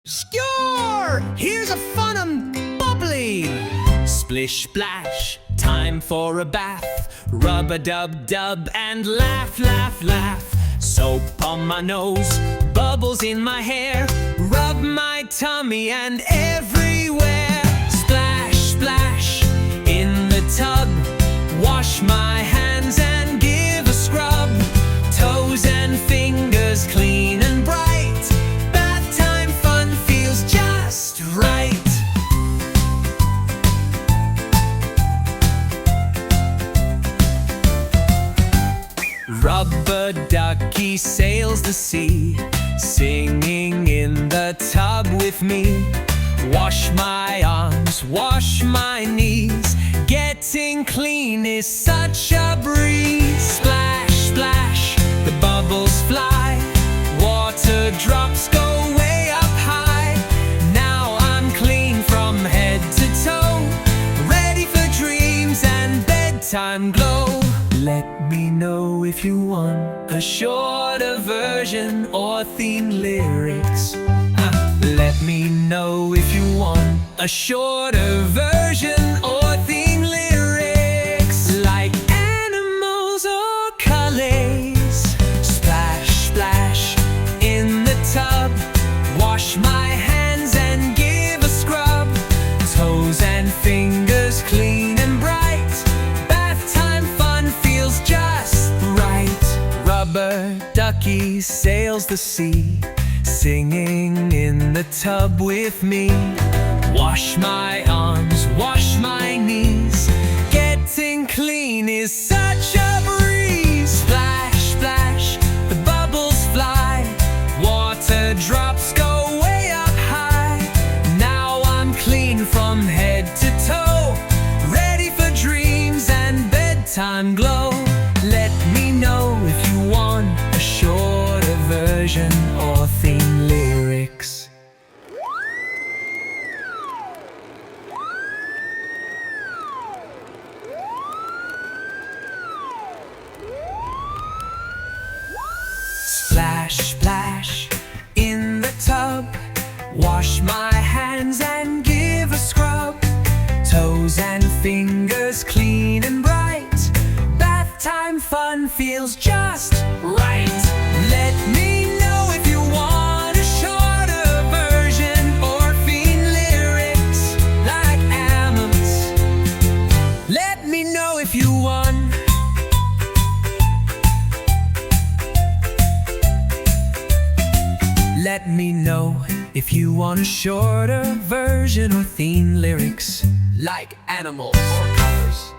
Score! Here's a bubbly. Splish, splash, time for a bath. Rub-a-dub-dub and laugh, laugh, laugh. Soap on my nose, bubbles in my hair. Rub my tummy and everywhere. Splash, splash, in the tub. Wash my hands and give a scrub. Toes and fingers clean and bright. Bath time fun feels just right. Rubber ducky sails the sea, singing in the tub with me. Wash my arms, wash my knees. Getting clean is such a breeze. Splash, splash, the bubbles fly. Water drops go way up high. Now I'm clean from head to toe, ready for dreams and bedtime glow. Let me know if you want a shorter version or theme lyrics. Let me know if you want a shorter version or theme lyrics. Like animals or colors. Splash, splash, in the tub. Wash my hands and give a scrub. Toes and fingers clean and bright. Bath time fun feels just right. Rubber ducky sails the sea, singing in the tub with me. Wash my arms, wash my knees. Getting clean is such a breeze. Splash, splash, the bubbles fly. Water drops go way up high. Now I'm clean from head to toe, ready for dreams and bedtime glow. Let me know if you want a shorter version or theme lyrics. Splash, splash, in the tub. Wash my hands and give a scrub. Toes and fingers clean and bright. Bath time fun feels just right. Let me know if you want a shorter version or theme lyrics like animals. Let me know if you want. Let me know if you want a shorter version or theme lyrics like animals or colors.